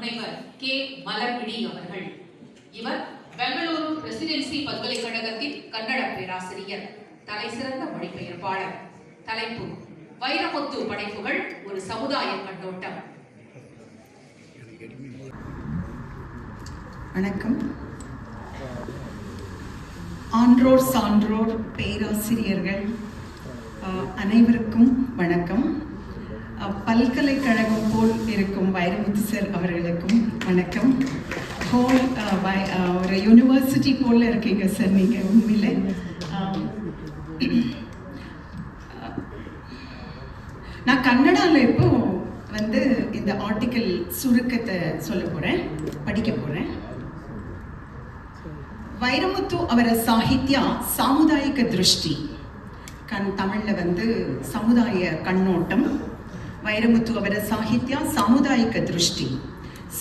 முனைவர் கே மலர்விழி அவர்கள். இவர் பெங்களூரு பிரசிடென்சி பல்கலைக்கழகத்தின் கன்னட பேராசிரியர், தலைசிறந்த மொழிபெயர்ப்பாளர். தலைப்பு: வைரமுத்து படைப்புகள் ஒரு சமுதாய கண்ணோட்டம். வணக்கம். ஆன்றோர் சான்றோர் பேராசிரியர்கள் அனைவருக்கும் வணக்கம். பல்கலைக்கழகம் போல் இருக்கும் வைரமுத்து சார் அவர்களுக்கும் வணக்கம். ஹோல் ஒரு யூனிவர்சிட்டி போல் இருக்கீங்க சார் நீங்கள். உண்மையிலே நான் கன்னடாவில் இப்போ இந்த ஆர்டிக்கல் சுருக்கத்தை சொல்ல போகிறேன், படிக்க போகிறேன். வைரமுத்து ಅವರ ಸಾಹಿತ್ಯ ಸಾಮುದಾಯಿಕ ದೃಷ್ಟಿ, தமிழில் சமுதாய கண்ணோட்டம். வைரமுத்து ಅವರ ಸಾಹಿತ್ಯ ಸಾಮುದಾಯಿಕ ದೃಷ್ಟಿ.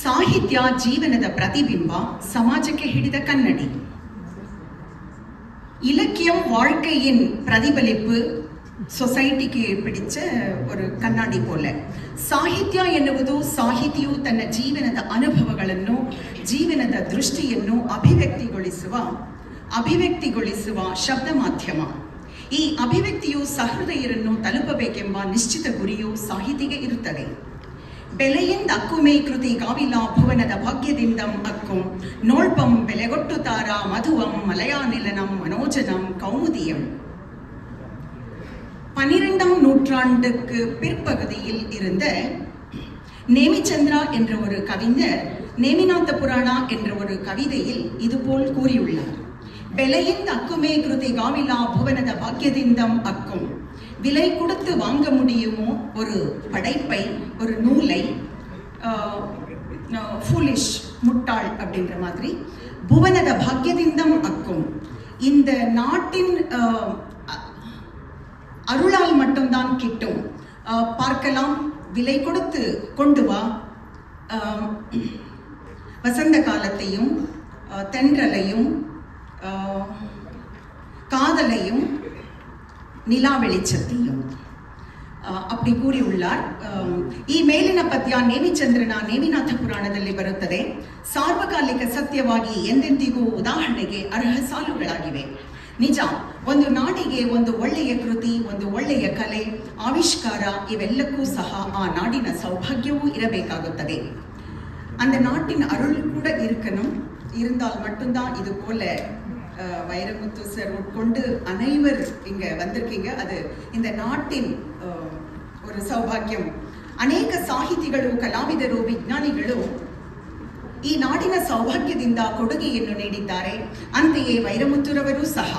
ಸಾಹಿತ್ಯ ಜೀವನದ ಪ್ರತಿಬಿಂಬ, ಸಮಾಜಕ್ಕೆ ಹಿಡಿದ ಕನ್ನಡಿ. இலக்கியம் வாழ்க்கையின் பிரதிபலிப்பு, சொசைட்டிக்கு பிடிச்ச ஒரு ಕನ್ನಡಿ போல. ಸಾಹಿತ್ಯ ಎನ್ನುವುದು ಸಾಹಿತಿಯು ತನ್ನ ಜೀವನದ ಅನುಭವಗಳನ್ನು, ಜೀವನದ ದೃಷ್ಟಿಯನ್ನು ಅಭಿವ್ಯಕ್ತಿಗೊಳಿಸುವ ಶಬ್ದ ಮಾಧ್ಯಮ. ಈ ಅಭಿವ್ಯಕ್ತಿಯು ಸಹೃದಯರನ್ನು ತಲುಪಬೇಕೆಂಬ ನಿಶ್ಚಿತ ಗುರಿಯು ಸಾಹಿತಿಗೆ ಇರುತ್ತದೆ. ಬೆಲೆಯಿಂದ ಅಕ್ಕುಮೇ ಕೃತಿ ಗಾವಿಲ ಭುವನದ ಭಾಗ್ಯದಿಂದಂ ಅಕ್ಕುಂ ನೋಳ್ಪಂ ಬೆಲೆಗೊಟ್ಟುತಾರ ಮಧುವಂ ಮಲಯಾನಿಲನಂ ಮನೋಜನಂ கௌமுதியம். 12ஆம் நூற்றாண்டுக்கு பிற்பகுதியில் இருந்த நேமிச்சந்திரா என்ற ஒரு கவிஞர் நேமிநாத புராணா என்ற ஒரு கவிதையில் இதுபோல் கூறியுள்ளார். ಬೆಲೆಯಿಂದ ಅಕ್ಕುಮೇ ಕೃತಿ ಗಾವಿಲ ಭುವನದ ಭಾಗ್ಯದಿಂದಂ அக்கும். விலை கொடுத்து வாங்க முடியுமோ ஒரு படைப்பை, ஒரு நூலை, ஃபூலிஷ், முட்டாள் அப்படின்ற மாதிரி. புவனத பாக்யதிந்தம் அக்கும், இந்த நாட்டின் அருளால் மட்டும்தான் கிட்டும். பார்க்கலாம், விலை கொடுத்து கொண்டு வா. வசந்த காலத்தையும், தென்றலையும், காதலையும், நிலா வெளிச்சத்தையும் அப்படி ಕೂರಿಯುಳ್ಳಾರ್. ಈ ಮೇಲಿನ ಪದ್ಯ ನೇಮಿಚಂದ್ರನ ನೇಮಿನಾಥ ಪುರಾಣದಲ್ಲಿ ಬರುತ್ತದೆ. ಸಾರ್ವಕಾಲಿಕ ಸತ್ಯವಾಗಿ ಎಂದೆಂದಿಗೂ ಉದಾಹರಣೆಗೆ ಅರ್ಹ ಸಾಲುಗಳಾಗಿವೆ. ನಿಜ, ಒಂದು ನಾಡಿಗೆ ಒಂದು ಒಳ್ಳೆಯ ಕೃತಿ, ಒಂದು ಒಳ್ಳೆಯ ಕಲೆ, ಆವಿಷ್ಕಾರ ಇವೆಲ್ಲಕ್ಕೂ ಸಹ ಆ ನಾಡಿನ ಸೌಭಾಗ್ಯವೂ ಇರಬೇಕಾಗುತ್ತದೆ. அந்த நாட்டின் அருள் கூட இருக்கணும். இருந்தால் மட்டும்தான் இது போல வைரமுத்து சார் உட்கொண்டு அனைவர் இங்க வந்திருக்கீங்க. அது இந்த நாட்டின் ஒரு ಸೌಭಾಗ್ಯಂ. ಅನೇಕ ಸಾಹಿತಿಗಳು, ಕಲಾವಿದರು, ವಿಜ್ಞಾನಿಗಳು ಈ ನಾಡಿನ ಸೌಭಾಗ್ಯದಿಂದ ಕೊಡುಗೆಯನ್ನು ನೀಡಿದ್ದಾರೆ. ಅಂತೆಯೇ ವೈರಮುತ್ತುರವರು ಸಹ.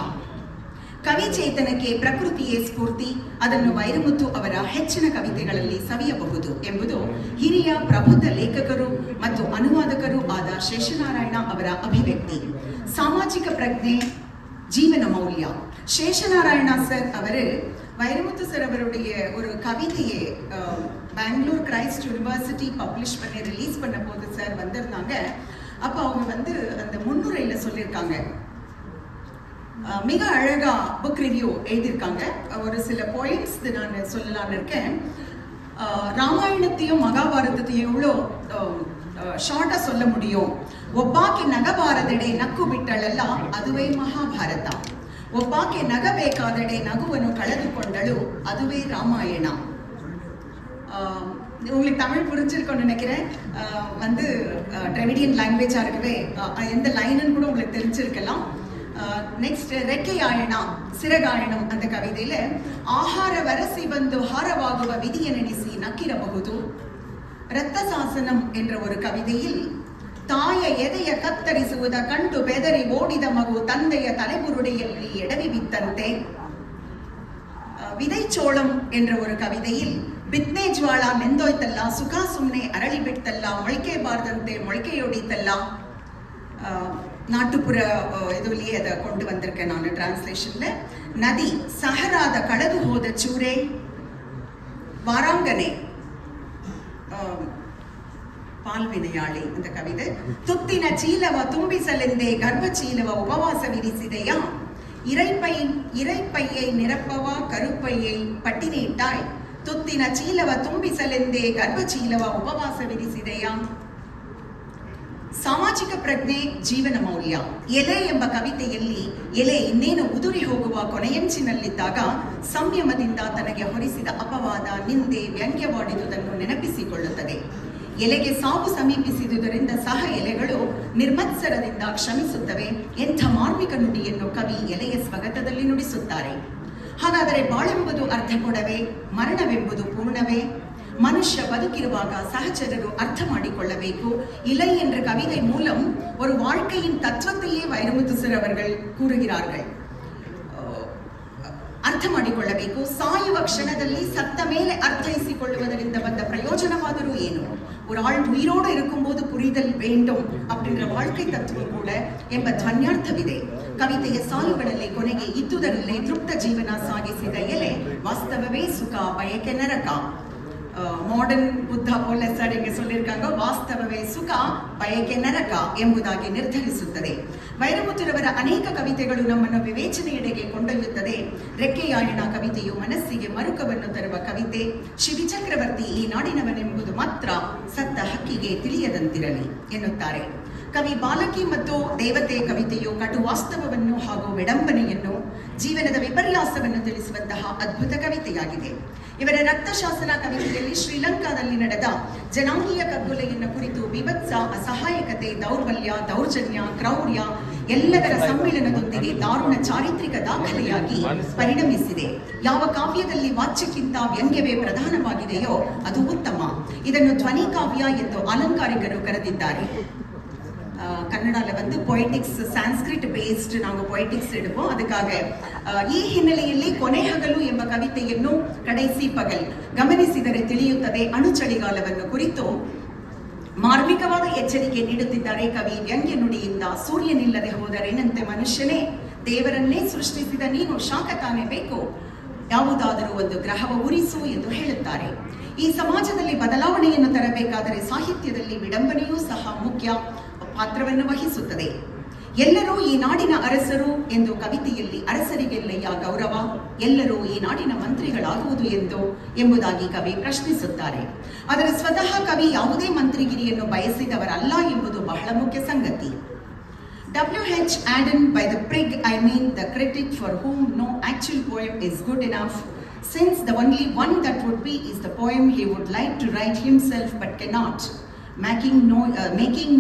ಕವಿ ಚೇತನಕ್ಕೆ ಪ್ರಕೃತಿಯೇ ಸ್ಫೂರ್ತಿ. ಅದನ್ನು ವೈರಮುತ್ತು ಅವರ ಹೆಚ್ಚಿನ ಕವಿತೆಗಳಲ್ಲಿ ಸವಿಯಬಹುದು ಎಂಬುದು ಹಿರಿಯ ಪ್ರಬುದ್ಧ ಲೇಖಕರು ಮತ್ತು ಅನುವಾದಕರು ಆದ ಶೇಷನಾರಾಯಣ ಅವರ ಅಭಿವ್ಯಕ್ತಿ. ಸಾಮಾಜಿಕ ಪ್ರಜ್ಞೆ, ஜீவன மௌல்யா. சேஷநாராயண சார் அவர் வைரமுத்து சார் அவருடைய ஒரு கவிதையை பெங்களூர் கிரைஸ்ட் யூனிவர்சிட்டி பப்ளிஷ் பண்ணி ரிலீஸ் பண்ண போது சார் வந்திருந்தாங்க. அப்போ அவங்க அந்த முன்னுரையில் சொல்லியிருக்காங்க, மிக அழகா புக் ரிவ்யூ எழுதியிருக்காங்க. ஒரு சில பாயிண்ட்ஸ் நான் சொல்லலான்னு இருக்கேன். ராமாயணத்தையும் மகாபாரதத்தையும் எவ்வளோ ಶಾರ್ಟಾ சொல்ல முடியும். ಒಬ್ಬಾಕೆ ನಗಬಾರದೆಡೆ ನಕ್ಕು ಬಿಟ್ಟಳಲ್ಲ, ಅದುವೇ ಮಹಾಭಾರತ. ಒಬ್ಬಾಕೆ ನಗಬೇಕಾದೆಡೆ ನಗುವನ್ನು ಕಳೆದುಕೊಂಡಳು, அதுவே ராமாயண. உங்களுக்கு தமிழ் புரிஞ்சிருக்கும்னு நினைக்கிறேன். டிராவிடியன் லாங்குவேஜா இருக்கவே எந்த லைனுன்னு கூட உங்களுக்கு தெரிஞ்சிருக்கலாம். ನೆಕ್ಸ್ಟ್ ರೆಕ್ಕೆಯಾಯಣ, ಸಿರಗಾಯಣಂ ಅಂತ ಕವಿತೆயில ಆಹಾರ ವರಸಿ ಬಂದು ಹಾರವಾಗುವ ವಿಧಿಯನೆನಿಸಿ ನಕ್ಕಿರಬಹುದು. ರಕ್ತಸಾಸನಂ என்ற ஒரு கவிதையில் தாய எதைய ಕತ್ತರಿಸುವುದ ಕಂಡು ಬೆದರಿ ಓಡಿದ ಮಗು ತಂದೆಯ ತಲೆಬುರುಡೆಯಲ್ಲಿ ಎಡವಿ ಬಿತ್ತಂತೆ. ವಿದೈಚೋಳಂ என்ற ஒரு கவிதையில் ಬಿತ್ನೆ ಜ್ವಾಳ ಮೆಂದೋಯ್ತಲ್ಲ, ಸುಖ ಸುಮ್ನೆ ಅರಳಿ ಬಿಡ್ತಲ್ಲ, ಮೊಳಕೆ ಬಾರದಂತೆ ಮೊಳಕೆಯೊಡಿತಲ್ಲ. நாட்டுப்புற இதுலயே அதை கொண்டு வந்திருக்கேன் நான் டிரான்ஸ்லேஷன்ல. நதி சஹராದ ಕಳೆದು ಹೋದ ಚೂರೆ, ವಾರಾಂಗನೆ, ಪಾಲ್ವಿನೆಯಾಳಿ ಅಂತ ಕವಿತೆ. ತುತ್ತಿನ ಚೀಲವ ತುಂಬಿಸಲೆಂದೇ ಗರ್ಭ ಚೀಲವ ಉಪವಾಸವಿರಿಸಿದೆಯ, இறைப்பையை நிரப்பவா கருப்பையை பட்டினிட்டாய், ತುತ್ತಿನ ಚೀಲವ ತುಂಬಿಸಲೆಂದೇ ಗರ್ಭಚೀಲವ ಉಪವಾಸವಿರಿಸಿದೆಯ. ಸಾಮಾಜಿಕ ಪ್ರಜ್ಞೆ ಜೀವನ ಮೌಲ್ಯ. ಎಲೆ ಎಂಬ ಕವಿತೆಯಲ್ಲಿ ಎಲೆ ಇನ್ನೇನು ಉದುರಿ ಹೋಗುವ ಕೊನೆಯಂಚಿನಲ್ಲಿದ್ದಾಗ ಸಂಯಮದಿಂದ ತನಗೆ ಹೊರಿಸಿದ ಅಪವಾದ, ನಿಂದೆ, ವ್ಯಂಗ್ಯವಾಡಿದುದನ್ನು ನೆನಪಿಸಿಕೊಳ್ಳುತ್ತದೆ. ಎಲೆಗೆ ಸಾವು ಸಮೀಪಿಸಿದುದರಿಂದ ಸಹ ಎಲೆಗಳು ನಿರ್ಮತ್ಸರದಿಂದ ಕ್ಷಮಿಸುತ್ತವೆ. ಎಂಥ ಮಾರ್ಮಿಕ ನುಡಿಯನ್ನು ಕವಿ ಎಲೆಯ ಸ್ವಗತದಲ್ಲಿ ನುಡಿಸುತ್ತಾರೆ. ಹಾಗಾದರೆ ಬಾಳೆಂಬುದು ಅರ್ಥ ಕೊಡವೇ? ಮರಣವೆಂಬುದು ಪೂರ್ಣವೇ? மனுஷ பதுக்கிடுவாக சகச்சரரு அர்த்தம் மாடிக்கொள்ளவேக்கு. இலை என்ற கவிதை மூலம் ஒரு வாழ்க்கையின் தத்துவத்தையே வைரமுத்து அவர்கள் கூறுகிறார்கள். ಅರ್ಥ ಮಾಡಿಕೊಳ್ಳಬೇಕು. ಸಾಯುವ ಕ್ಷಣದಲ್ಲಿ ಸತ್ತ ಮೇಲೆ ಅರ್ಥೈಸಿಕೊಳ್ಳುವುದರಿಂದ ಬಂದ ಪ್ರಯೋಜನವಾದರೂ ಏನು? ஒரு ஆள் உயிரோடு இருக்கும்போது புரிதல் வேண்டும் அப்படின்ற வாழ்க்கை தத்துவம் கூட ಎಂಬ ಧ್ವನ್ಯಾರ್ಥವಿದೆ. ಕವಿತೆಯ ಸಾಲುಗಳಲ್ಲಿ ಕೊನೆಗೆ ಇದ್ದುದರಲ್ಲೇ ತೃಪ್ತ ಜೀವನ ಸಾಗಿಸಿದ ಎಲೆ ವಾಸ್ತವವೇ ಸುಖ, ಬಯಕೆ ನರಕ. மாடர்ன் புத்தா போல சார் இங்கே சொல்லியிருக்காங்க, ವಾಸ್ತವವೇ ಸುಖ ಬಯಕೆ ನರಕ ಎಂಬುದಾಗಿ ನಿರ್ಧರಿಸುತ್ತದೆ. ವೈರಮುತ್ತುರವರ ಅನೇಕ ಕವಿತೆಗಳು ನಮ್ಮನ್ನು ವಿವೇಚನೆಯೆಡೆಗೆ ಕೊಂಡೊಯ್ಯುತ್ತದೆ. ರೆಕ್ಕೆಯಾಯಣ ಕವಿತೆಯು ಮನಸ್ಸಿಗೆ ಮರುಕವನ್ನು ತರುವ ಕವಿತೆ. ಶಿವಿಚಕ್ರವರ್ತಿ ಈ ನಾಡಿನವನೆಂಬುದು ಮಾತ್ರ ಸತ್ತ ಹಕ್ಕಿಗೆ ತಿಳಿಯದಂತಿರಲಿ ಎನ್ನುತ್ತಾರೆ. ಕವಿ ಬಾಲಕಿ ಮತ್ತು ದೇವತೆ ಕವಿತೆಯು ಕಟು ವಾಸ್ತವವನ್ನು ಹಾಗೂ ವಿಡಂಬನೆಯನ್ನು, ಜೀವನದ ವಿಪರ್ಯಾಸವನ್ನು ತಿಳಿಸುವಂತಹ ಅದ್ಭುತ ಕವಿತೆಯಾಗಿದೆ. ಇವರ ರಕ್ತಶಾಸನ ಕವಿತೆಯಲ್ಲಿ ಶ್ರೀಲಂಕಾದಲ್ಲಿ ನಡೆದ ಜನಾಂಗೀಯ ಕಗ್ಗೊಲೆಯನ್ನು ಕುರಿತು ವಿಭತ್ಸ, ಅಸಹಾಯಕತೆ, ದೌರ್ಬಲ್ಯ, ದೌರ್ಜನ್ಯ, ಕ್ರೌರ್ಯ ಎಲ್ಲದರ ಸಮ್ಮಿಳನದೊಂದಿಗೆ ದಾರುಣ ಚಾರಿತ್ರಿಕ ದಾಖಲೆಯಾಗಿ ಪರಿಣಮಿಸಿದೆ. ಯಾವ ಕಾವ್ಯದಲ್ಲಿ ವಾಚ್ಯಕ್ಕಿಂತ ವ್ಯಂಗ್ಯವೇ ಪ್ರಧಾನವಾಗಿದೆಯೋ ಅದು ಉತ್ತಮ. ಇದನ್ನು ಧ್ವನಿ ಕಾವ್ಯ ಎಂದು ಅಲಂಕಾರಿಕರು ಕರೆದಿದ್ದಾರೆ. கன்னடால வந்து பொய்டிக்ஸ், சான்ஸ்கிரிட் பேஸ்ட் நாங்கள் பொய்டிக்ஸ் எடுப்போம். அதுக்காக ಈ ಹಿನ್ನೆಲೆಯಲ್ಲಿ ಕೊನೆ ಹಗಲು ಎಂಬ ಕವಿತೆಯನ್ನು ಕಡೈಸಿ ಪಗಲ್ ಗಮನಿಸಿದರೆ ತಿಳಿಯುತ್ತದೆ. ಅಣುಚಳಿಗಾಲವನ್ನು ಕುರಿತು ಮಾರ್ಮಿಕವಾದ ಎಚ್ಚರಿಕೆ ನೀಡುತ್ತಿದ್ದಾರೆ ಕವಿ. ವ್ಯಂಗ್ಯ ನುಡಿಯಿಂದ ಸೂರ್ಯನಿಲ್ಲದೆ ಹೋದರೇನಂತೆ ಮನುಷ್ಯನೇ, ದೇವರನ್ನೇ ಸೃಷ್ಟಿಸಿದ ನೀನು ಶಾಖ ತಾನೇ ಬೇಕು, ಯಾವುದಾದರೂ ಒಂದು ಗ್ರಹವ ಉರಿಸು ಎಂದು ಹೇಳುತ್ತಾರೆ. ಈ ಸಮಾಜದಲ್ಲಿ ಬದಲಾವಣೆಯನ್ನು ತರಬೇಕಾದರೆ ಸಾಹಿತ್ಯದಲ್ಲಿ ವಿಡಂಬನೆಯೂ ಸಹ ಮುಖ್ಯ ಪಾತ್ರವನ್ನು ವಹಿಸುತ್ತದೆ. ಎಲ್ಲರೂ ಈ ನಾಡಿನ ಅರಸರು ಎಂದು ಕವಿತೆಯಲ್ಲಿ ಅರಸರಿಗೆಲ್ಲಯ್ಯ ಗೌರವ, ಎಲ್ಲರೂ ಈ ನಾಡಿನ ಮಂತ್ರಿಗಳಾಗುವುದು ಎಂಬುದಾಗಿ ಕವಿ ಪ್ರಶ್ನಿಸುತ್ತಾರೆ. ಆದರೆ ಸ್ವತಃ ಕವಿ ಯಾವುದೇ ಮಂತ್ರಿಗಿರಿಯನ್ನು ಬಯಸಿದವರಲ್ಲ ಎಂಬುದು ಬಹಳ ಮುಖ್ಯ ಸಂಗತಿ. W.H. Aden, by the prig I mean the critic for whom no actual poem is good enough, since the only one that would be is the poem he would like to write himself but cannot. Making,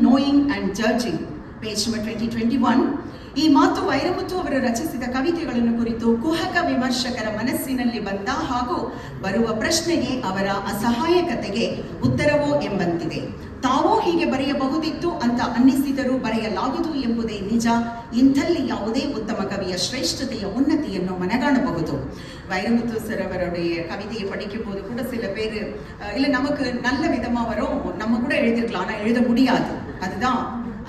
knowing and judging, page number 2021. ಈ ಮಾತು ವೈರಮುತ್ತು ಅವರು ರಚಿಸಿದ ಕವಿತೆಗಳನ್ನು ಕುರಿತು ಕುಹಕ ವಿಮರ್ಶಕರ ಮನಸ್ಸಿನಲ್ಲಿ ಬಂದ ಹಾಗೂ ಬರುವ ಪ್ರಶ್ನೆಗೆ ಅವರ ಅಸಹಾಯಕತೆಗೆ ಉತ್ತರವೋ ಎಂಬಂತಿದೆ. ತಾವೂ ಹೀಗೆ ಬರೆಯಬಹುದಿತ್ತು ಅಂತ ಅನ್ನಿಸಿದರೂ ಬರೆಯಲಾಗದು ಎಂಬುದೇ ನಿಜ. ಇಂಥಲ್ಲಿ ಯಾವುದೇ ಉತ್ತಮ ಕವಿಯ ಶ್ರೇಷ್ಠತೆಯ ಉನ್ನತಿಯನ್ನು ಮನಗಾಣಬಹುದು. வைரமுத்து சார் அவருடைய கவிதையை படிக்கும் போது கூட சில பேர் இல்லை நமக்கு நல்ல விதமாக வரும், நம்ம கூட எழுதிருக்கலாம், ஆனால் எழுத முடியாது, அதுதான்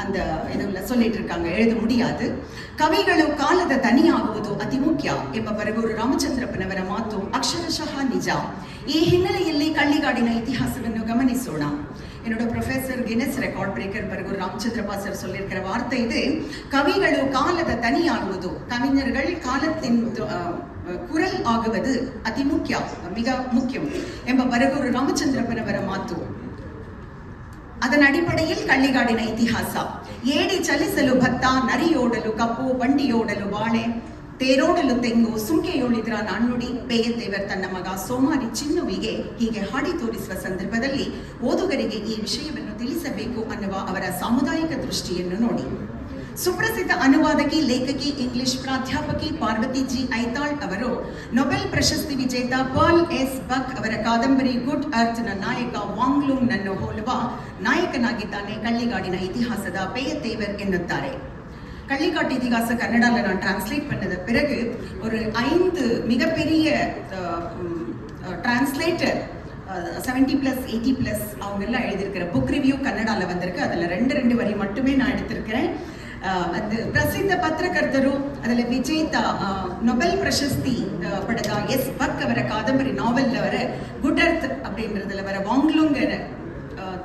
அந்த இதுல சொல்லிட்டு இருக்காங்க, எழுத முடியாது. ಕವಿಗಳು ಕಾಲದ ದನಿಯಾಗುವುದು ಅತಿ ಮುಖ್ಯ ಎಂಬ ಬರಗೂರು ರಾಮಚಂದ್ರಪ್ಪನವರ ಮಾತು ಅಕ್ಷರಶಃ ನಿಜ. ಈ ಹಿನ್ನೆಲೆಯಲ್ಲಿ ಕಳ್ಳಿಗಾಡಿನ ಇತಿಹಾಸವನ್ನು ಗಮನಿಸೋಣ. என்னோட professor Guinness record breaker Baraguru Ramachandrappa sir சொல்லியிருக்கிற வார்த்தை இது. கவிಗಳು ಕಾಲದ ದನಿಯಾಗುವುದು, ಕವಿஞர்கள் ಕಾಲத்தின் ಕುರಲ್ ಆಗುವುದು ಅತಿ ಮುಖ್ಯ, ಮಿಗ ಮುಖ್ಯ ಎಂಬ ಬರಗೂರು ರಾಮಚಂದ್ರಪ್ಪನವರ ಮಾತು. ಅದರ ಅಡಿಪಡೆಯಲ್ಲಿ ಕಳ್ಳಿಗಾಡಿನ ಇತಿಹಾಸ. ಏಡಿ ಚಲಿಸಲು ಭತ್ತ, ನರಿಯೋಡಲು ಕಪ್ಪು, ಬಂಡಿಯೋಡಲು ಬಾಳೆ, ತೇರೋಡಲು ತೆಂಗು, ಸುಂಕೆಯೊಳಿದ್ರ ನಾಣ್ಣುಡಿ. ಬೇಯದೇವರ್ ತನ್ನ ಮಗ ಸೋಮಾರಿ ಚಿನ್ನುವಿಗೆ ಹೀಗೆ ಹಾಡಿ ತೋರಿಸುವ ಸಂದರ್ಭದಲ್ಲಿ ಓದುಗರಿಗೆ ಈ ವಿಷಯವನ್ನು ತಿಳಿಸಬೇಕು ಅನ್ನುವ ಅವರ ಸಾಮುದಾಯಿಕ ದೃಷ್ಟಿಯನ್ನು ನೋಡಿ. ಸುಪ್ರಸಿದ್ಧ ಅನುವಾದಕಿ, ಲೇಖಕಿ, ಇಂಗ್ಲಿಷ್ ಪ್ರಾಧ್ಯಾಪಕಿ ಪಾರ್ವತಿ ಜಿ ಐತಾಳ್ ಅವರು ನೊಬೆಲ್ ಪ್ರಶಸ್ತಿ ವಿಜೇತ ಪರ್ಲ್ ಎಸ್ ಬಕ್ ಅವರ ಕಾದಂಬರಿ ಗುಡ್ ಅರ್ತ್ ನ ನಾಯಕ ವಾಂಗ್ಲೂಂಗ್ ನನ್ನು ಹೋಲುವ ನಾಯಕನಾಗಿದ್ದಾನೆ ಕಳ್ಳಿಗಾಡಿನ ಇತಿಹಾಸದ பேயத்தேவர் ಎನ್ನುತ್ತಾರೆ. கள்ளிக்காட்டு இதிகாச கன்னடால நான் டிரான்ஸ்லேட் பண்ணது பிறகு ஒரு 5 மிகப்பெரிய டிரான்ஸ்லேட்டர் 70+, 80+, அவங்க எல்லாம் எழுதியிருக்கிற புக் ரிவ்யூ கன்னடால வந்திருக்கு. அதில் 2 வரி மட்டுமே நான் எடுத்திருக்கிறேன். ಅದು ಪ್ರಸಿದ್ಧ ಪತ್ರಕರ್ತರು, ಅದರಲ್ಲಿ ವಿಜೇತ ನೊಬೆಲ್ ಪ್ರಶಸ್ತಿ ಪಡೆದ ಎಸ್ ಬಕ್ ಅವರ ಕಾದಂಬರಿ ನಾವೆಲ್ ಅವರ ಗುಡ್ ಅರ್ತ್ அப்படின்றதுல வர வாங்லுங்கர்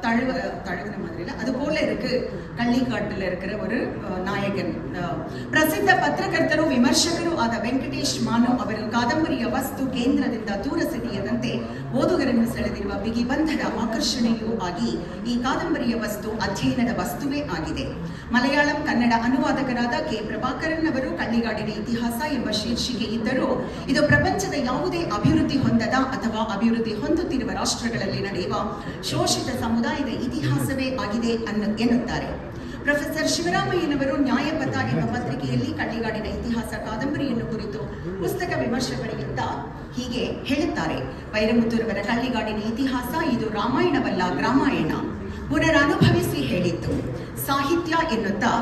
தழுவின மாதிரி இல்லை, அது போல இருக்கு. வந்து ಕಳ್ಳಿಕಾட்டில் இருக்கிற ஒரு ನಾಯಕನ್. ಪ್ರಸಿದ್ಧ ಪತ್ರಕರ್ತರು ವಿಮರ್ಶಕರು ಆದ ವೆಂಕಟೇಶ್ ಮಾನು ಅವರು ಕಾದಂಬರಿಯ ವಸ್ತು ಕೇಂದ್ರದಿಂದ ದೂರ ಸರಿಯದಂತೆ ಓದುಗರನ್ನು ಸೆಳೆದಿರುವ ಬಿಗಿಬಂಧದ ಆಕರ್ಷಣೆಯೂ ಆಗಿ ಈ ಕಾದಂಬರಿಯ ವಸ್ತು ಅಧ್ಯಯನದ ವಸ್ತುವೇ ಆಗಿದೆ. ಮಲಯಾಳಂ ಕನ್ನಡ ಅನುವಾದಕರಾದ ಕೆ ಪ್ರಭಾಕರನ್ ಅವರು ಕಳ್ಳಿಗಾಡಿನ ಇತಿಹಾಸ ಎಂಬ ಶೀರ್ಷಿಕೆ ಇದ್ದರೂ ಇದು ಪ್ರಪಂಚದ ಯಾವುದೇ ಅಭಿವೃದ್ಧಿ ಹೊಂದದ ಅಥವಾ ಅಭಿವೃದ್ಧಿ ಹೊಂದುತ್ತಿರುವ ರಾಷ್ಟ್ರಗಳಲ್ಲಿ ನಡೆಯುವ ಶೋಷಿತ ಸಮುದಾಯದ ಇತಿಹಾಸವೇ ಆಗಿದೆ ಎನ್ನುತ್ತಾರೆ. ಪ್ರೊಫೆಸರ್ ಶಿವರಾಮಯ್ಯನವರು ನ್ಯಾಯಪಥ ಎಂಬ ಪತ್ರಿಕೆಯಲ್ಲಿ ಕಳ್ಳಿಗಾಡಿನ ಇತಿಹಾಸ ಕಾದಂಬರಿಯನ್ನು ಕುರಿತು ಪುಸ್ತಕ ವಿಮರ್ಶೆಗಳಿಂದ ಹೀಗೆ ಹೇಳುತ್ತಾರೆ. ವೈರಮುತ್ತುರವರ ಕಳ್ಳಿಗಾಡಿನ ಇತಿಹಾಸ ಇದು ರಾಮಾಯಣವಲ್ಲ, ಗ್ರಾಮಾಯಣ. ಪುನರನುಭವಿಸಿ ಹೇಳಿತ್ತು ಸಾಹಿತ್ಯ ಎನ್ನುತ್ತಾ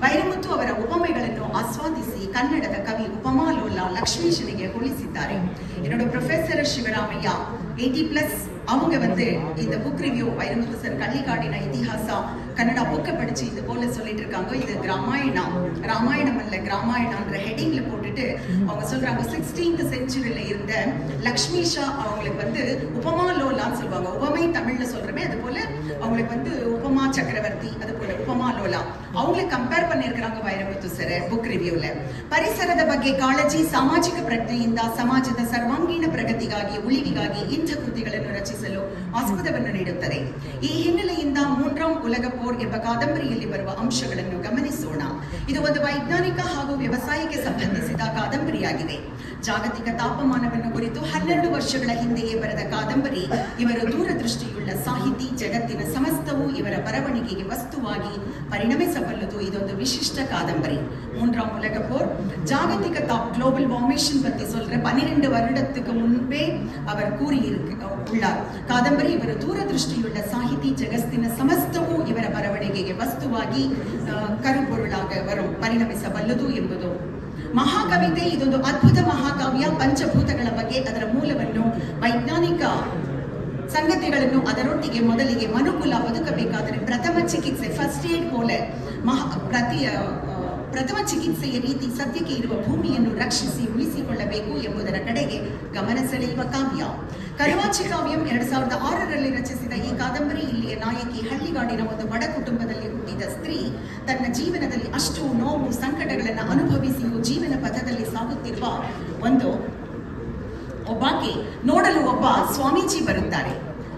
ವೈರಮುತ್ತು ಅವರ ಉಪಮೆಗಳನ್ನು ಆಸ್ವಾದಿಸಿ ಕನ್ನಡದ ಕವಿ ಉಪಮಾಲೋಲ ಲಕ್ಷ್ಮೀಶನಿಗೆ ಹೋಲಿಸಿದ್ದಾರೆ. என்னோட ப்ரொஃபசர் சிவராமையா 80+ அவங்க வந்து இந்த புக் ரிவ்யூ வைரமுத்து சார் கள்ளிக்காடின இதிகாசா கன்னடா புக்கை படிச்சு இது போல சொல்லிட்டு இருக்காங்க. இது ராமாயணம் அல்ல கிராமாயணம்ன்ற ஹெட்டிங்ல போட்டுட்டு அவங்க சொல்றாங்க 16th செஞ்சுரியில இருந்த லக்ஷ்மிஷா அவங்களுக்கு வந்து உபமாலோலான்னு சொல்லுவாங்க. உபமை தமிழ்ல சொல்றமே அது போல அவங்களுக்கு வந்து உபமா சக்கரவர்த்தி அது போல ಉಪಮಾಲೋಲ ಅವங்களை ಕಂಪೇರ್ பண்ணியிருக்கிறாங்க ವೈರಮುತ್ತು ಸರ್ ಬುಕ್ ರಿವ್ಯೂல. ಪರಿಸರದ ಬಗ್ಗೆ ಕಾಳಜಿ, ಸಾಮಾಜಿಕ ಪ್ರಜ್ಞೆಯಿಂದ ಸಮಾಜದ ಸರ್ವಾಂಗೀಣ ಪ್ರಗತಿಗಾಗಿ ಉಳಿವಿಗಾಗಿ ಇಂಥ ಕೃತಿಗಳನ್ನು ರಚಿಸಲು ಆಸ್ಪದವನ್ನು ನೀಡುತ್ತದೆ. ಈ ಹಿನ್ನೆಲೆಯಿಂದ ಮೂರನೇ ಉಲಗ ಪೋರ್ ಎಂಬ ಕಾದಂಬರಿಯಲ್ಲಿ ಬರುವ ಅಂಶಗಳನ್ನು ಗಮನಿಸೋಣ. ಇದು ಒಂದು ವೈಜ್ಞಾನಿಕ ಹಾಗೂ ವ್ಯವಸಾಯಕ್ಕೆ ಸಂಬಂಧಿಸಿದ ಕಾದಂಬರಿಯಾಗಿದೆ. ಜಾಗತಿಕ ತಾಪಮಾನವನ್ನು ಕುರಿತು 12 ವರ್ಷಗಳ ಹಿಂದೆಯೇ ಬರೆದ ಕಾದಂಬರಿ. ಇವರು ದೂರದೃಷ್ಟಿಯುಳ್ಳ ಸಾಹಿತಿ. ಜಗತ್ತಿನ ಸಮಸ್ತವೂ ಇವರ ಬರವಣಿಗೆಗೆ ವಸ್ತುವಾಗಿ ಪರಿಣಮಿಸಬಲ್ಲದು. ಇದೊಂದು ವಿಶಿಷ್ಟ ಕಾದಂಬರಿ. மூன்றாம் உலக போர், ஜாகதிக குளோபல் வார்மிஷன் பத்தி சொல்ற 12 வருடத்துக்கு முன்பே அவர் உள்ளார். ಕಾದಂಬರಿ ಇವರ ದೂರದೃಷ್ಟಿಯುಳ್ಳ ಸಾಹಿತಿ. ಜಗತ್ತಿನ ಸಮಸ್ತವೂ ಇವರ ಬರವಣಿಗೆಗೆ ವಸ್ತುವಾಗಿ ಕರುಪೊರುಳಾಗ ಪರಿಣಮಿಸಬಲ್ಲದು ಎಂಬುದು. ಮಹಾಕವಿತೆ ಇದೊಂದು ಅದ್ಭುತ ಮಹಾಕಾವ್ಯ. ಪಂಚಭೂತಗಳ ಬಗ್ಗೆ ಅದರ ಮೂಲವನ್ನು, ವೈಜ್ಞಾನಿಕ ಸಂಗತಿಗಳನ್ನು ಅದರೊಟ್ಟಿಗೆ ಮೊದಲಿಗೆ ಮನುಕುಲ ಬದುಕಬೇಕಾದರೆ ಪ್ರಥಮ ಚಿಕಿತ್ಸೆ, ಫಸ್ಟ್ ಏಡ್ ಪೋಲ ಪ್ರಥಮ ಚಿಕಿತ್ಸೆಯ ರೀತಿ ಸದ್ಯಕ್ಕೆ ಇರುವ ಭೂಮಿಯನ್ನು ರಕ್ಷಿಸಿ ಉಳಿಸಿಕೊಳ್ಳಬೇಕು ಎಂಬುದರ ಕಡೆಗೆ ಗಮನ ಸೆಳೆಯುವ ಕಾವ್ಯ. ಕರುವಾಚಿ ಕಾವ್ಯಂ 2006ರಲ್ಲಿ ರಚಿಸಿದ ಈ ಕಾದಂಬರಿ ಇಲ್ಲಿಯ ನಾಯಕಿ ಹಳ್ಳಿಗಾಡಿನ ಒಂದು ಬಡ ಕುಟುಂಬದಲ್ಲಿ ಹುಟ್ಟಿದ ಸ್ತ್ರೀ ತನ್ನ ಜೀವನದಲ್ಲಿ ಅಷ್ಟು ನೋವು ಸಂಕಟಗಳನ್ನು ಅನುಭವಿಸಿಯೂ ಜೀವನ ಪಥದಲ್ಲಿ ಸಾಗುತ್ತಿರುವ ಒಬ್ಬಾಕೆ ನೋಡಲು ಒಬ್ಬ ಸ್ವಾಮೀಜಿ ಬರುತ್ತಾರೆ.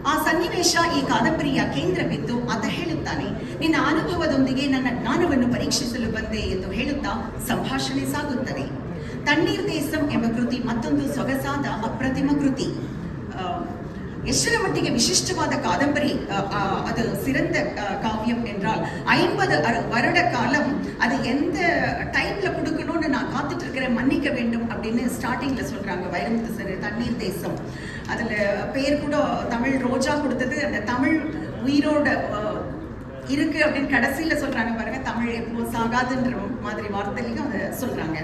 ಆ ಸನ್ನಿವೇಶ ಈ ಕಾದಂಬರಿಯ ಕೇಂದ್ರ ಬಿದ್ದು ಆತ ಹೇಳುತ್ತಾನೆ, ನಿನ್ನ ಅನುಭವದೊಂದಿಗೆ ನನ್ನ ಜ್ಞಾನವನ್ನು ಪರೀಕ್ಷಿಸಲು ಬಂದೆ ಎಂದು ಹೇಳುತ್ತಾ ಸಂಭಾಷಣೆ ಸಾಗುತ್ತದೆ. ತಣ್ಣೀರ್ ದೇಸಂ ಎಂಬ ಕೃತಿ ಮತ್ತೊಂದು ಸೊಗಸಾದ ಅಪ್ರತಿಮ ಕೃತಿ. எಷ್ಟர மட்டிಗೆ விசிஷ்டவாத காதம்பரி. அது சிறந்த காவியம் என்றால் 50 வருட காலம் அது எந்த டைம்ல கொடுக்கணும்னு நான் காத்துட்டு இருக்கிறேன், மன்னிக்க வேண்டும் அப்படின்னு ஸ்டார்டிங்ல சொல்றாங்க வைரமுத்து சார். தண்ணீர் தேசம் அதுல பேர் கூட தமிழ் ரோஜா கொடுத்தது அந்த தமிழ் உயிரோட இருக்கு அப்படின்னு கடைசியில சொல்றாங்க பாருங்க. தமிழ் எப்போ சாகாதுன்ற மாதிரி ವಾರ್ತೆಯಲ್ಲಿಯೂ அதை சொல்றாங்க.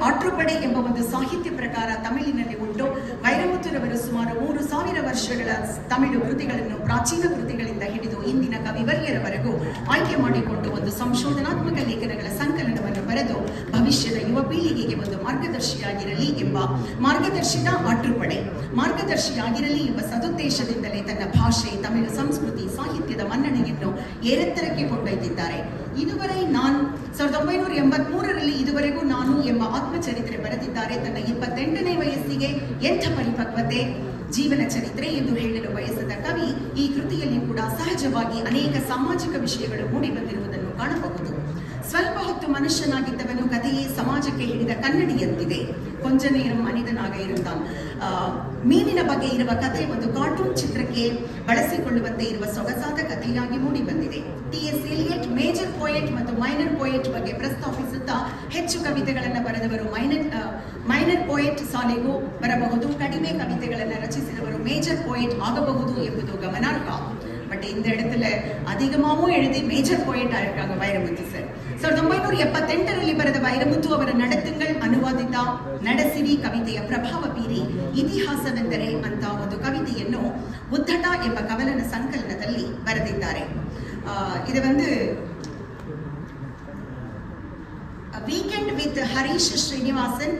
ಆಟ್ರುಪಡೆ ಎಂಬ ಒಂದು ಸಾಹಿತ್ಯ ಪ್ರಕಾರ ತಮಿಳಿನಲ್ಲಿ ಉಂಟು. ವೈರಮುತ್ತುರವರು ಸುಮಾರು 3000 ವರ್ಷಗಳ ತಮಿಳು ಕೃತಿಗಳನ್ನು ಪ್ರಾಚೀನ ಕೃತಿಗಳಿಂದ ಹಿಡಿದು ಇಂದಿನ ಕವಿವರ್ಯರವರೆಗೂ ಆಯ್ಕೆ ಮಾಡಿಕೊಂಡು ಒಂದು ಸಂಶೋಧನಾತ್ಮಕ ಲೇಖನಗಳ ಸಂಕಲನವನ್ನು ಬರೆದು ಭವಿಷ್ಯದ ಯುವ ಪೀಳಿಗೆಗೆ ಒಂದು ಮಾರ್ಗದರ್ಶಿಯಾಗಿರಲಿ ಎಂಬ ಮಾರ್ಗದರ್ಶಿಯಾಗಿರಲಿ ಎಂಬ ಸದುದ್ದೇಶದಿಂದಲೇ ತನ್ನ ಭಾಷೆ, ತಮಿಳು ಸಂಸ್ಕೃತಿ, ಸಾಹಿತ್ಯದ ಮನ್ನಣೆಯನ್ನು ಏರೆತ್ತರಕ್ಕೆ ಕೊಂಡೊಯ್ದಿದ್ದಾರೆ. ಇದುವರೆ 1983ರಲ್ಲಿ ಇದುವರೆಗೂ ನಾನು ಎಂಬ ಆತ್ಮಚರಿತ್ರೆ ಬರೆದಿದ್ದಾರೆ. ತನ್ನ 28ನೇ ವಯಸ್ಸಿಗೆ ಎಂಥ ಪರಿಪಕ್ವತೆ, ಜೀವನ ಚರಿತ್ರೆ ಎಂದು ಹೇಳಲು ಬಯಸದ ಕವಿ ಈ ಕೃತಿಯಲ್ಲಿ ಕೂಡ ಸಹಜವಾಗಿ ಅನೇಕ ಸಾಮಾಜಿಕ ವಿಷಯಗಳು ಮೂಡಿಬಂದಿರುವುದನ್ನು ಕಾಣಬಹುದು. ಸ್ವಲ್ಪ ಹೊತ್ತು ಮನುಷ್ಯನಾಗಿದ್ದವನು ಕಥೆಯೇ ಸಮಾಜಕ್ಕೆ ಹಿಡಿದ ಕನ್ನಡಿಯಂತಿದೆ. ಕೊಂಚ ನೇರಂ ಮನಿದನಾಗ ಇರುತ್ತಾನ್. ಮೀನಿನ ಬಗ್ಗೆ ಇರುವ ಕಥೆ ಒಂದು ಕಾರ್ಟೂನ್ ಚಿತ್ರಕ್ಕೆ ಬಳಸಿಕೊಳ್ಳುವಂತೆ ಇರುವ ಸೊಗಸಾದ ಕಥೆಯಾಗಿ ಮೂಡಿಬಂದಿದೆ. ಟಿ.ಎಸ್. ಎಲಿಯಟ್ ಮೇಜರ್ ಪೋಯೆಟ್ ಮತ್ತು ಮೈನರ್ ಪೋಯೆಟ್ ಬಗ್ಗೆ ಪ್ರಸ್ತಾಪಿಸುತ್ತಾ ಹೆಚ್ಚು ಕವಿತೆಗಳನ್ನು ಬರೆದವರು ಮೈನರ್ ಪೋಯೆಟ್ ಸಾಲಿಗೂ ಬರಬಹುದು, ಕಡಿಮೆ ಕವಿತೆಗಳನ್ನು ರಚಿಸಿದವರು ಮೇಜರ್ ಪೋಯೆಟ್ ಆಗಬಹುದು ಎಂಬುದು ಗಮನಾರ್ಹ. பட் இந்த இடத்துல அதிகமாகவும் எழுதி மேஜர் போயிட்டா இருக்காங்க வைரமுத்து சார். 1978ರಲ್ಲಿ ಬರೆದ ವೈರಮುತ್ತು ಅವರ ನಡೆತುಂಗಳ್ ಅನುವಾದಿತ ನಡೆಸಿರಿ ಕವಿತೆಯ ಪ್ರಭಾವ ಬೀರಿ ಇತಿಹಾಸವೆಂದರೆ ಅಂತ ಒಂದು ಕವಿತೆಯನ್ನು ಉದ್ದಟ ಎಂಬ ಕವಲನ ಸಂಕಲನದಲ್ಲಿ ಬರೆದಿದ್ದಾರೆ. ಇದು வந்து வீக்கெண்ட் வித் ஹரிஷ் ஸ்ரீனிவாசன்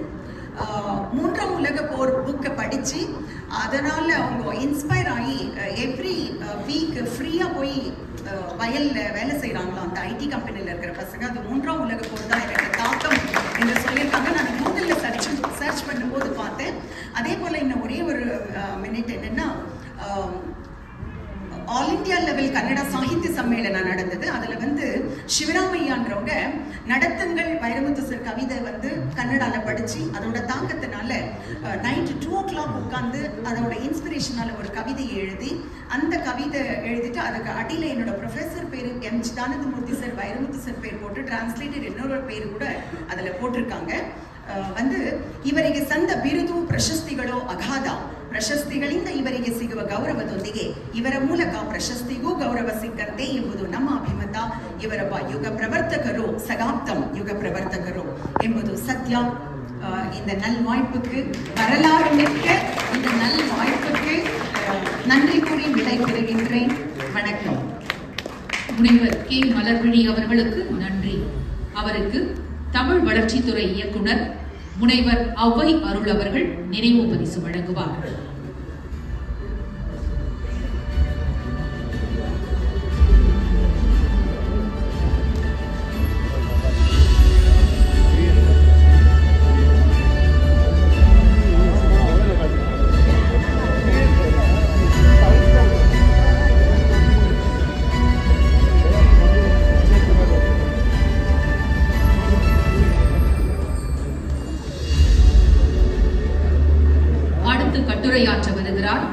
மூன்றாம் உலக போர் புக்கை படித்து அதனால் அவங்க இன்ஸ்பயர் ஆகி எவ்ரி வீக் ஃப்ரீயாக போய் வயல்ல வேலை செய்கிறாங்களோ அந்த ஐடி கம்பெனியில் இருக்கிற பசங்க அது 3ஆம் உலக போர் தான் எனக்கு தாக்கம் என்று சொல்லியிருக்காங்க. நான் கூகுளில் சர்ச் பண்ணும்போது பார்த்தேன். அதே போல் இன்னும் ஒரே ஒரு மினிட் என்னென்னா, all India level Kannada Sahitya சம்மேளனம் நடந்தது. அதில் வந்து சிவராமையான்றவங்க நடத்துங்கள் வைரமுத்து சார் கவிதை வந்து கன்னடாவில் படித்து அதோட தாக்கத்தினால நைட்டு 2 o'clock உட்காந்து அதோட இன்ஸ்பிரேஷனால ஒரு கவிதையை எழுதி அந்த கவிதை எழுதிட்டு அதுக்கு அடியில் என்னோட ப்ரொஃபஸர் பேர் எம் சிதானந்தமூர்த்தி சார் வைரமுத்து சார் பேர் போட்டு டிரான்ஸ்லேட்டட் இன்னொரு பேர் கூட அதில் போட்டிருக்காங்க. வந்து ಇವರಿಗೆ ಸಂದ ಬಿರುದು ಪ್ರಶಸ್ತಿಗಳು ಅಗಾಧ. ಪ್ರಶಸ್ತಿಗಳಿಂದ ಇವರಿಗೆ ಸಿಗುವ ಗೌರವದೊಂದಿಗೆ ಇವರ ಮೂಲಕ ಪ್ರಶಸ್ತಿಗೂ ಗೌರವ ಸಿಕ್ಕಂತೆ ಎಂಬುದು ನಮ್ಮ ಅಭಿಮತ. ಇವರೊಬ್ಬ ಯುಗ ಪ್ರವರ್ತಕರು, ಸಗಾಪ್ತಂ ಯುಗ ಪ್ರವರ್ತಕರು ಎಂಬುದು ಸತ್ಯ. இந்த நல் வாய்ப்புக்கு, வரலாறு மிக்க இந்த நல் வாய்ப்புக்கு நன்றி கூறி விடை பெறுகின்றேன். வணக்கம். முனைவர் கே. மலர்விழி அவர்களுக்கு நன்றி. அவருக்கு தமிழ் வளர்ச்சித்துறை இயக்குனர் முனைவர் ஔவை அருள் அவர்கள் நினைவு பரிசு வழங்குவார். அடுத்து கட்டுரையாற்ற வருகிறார்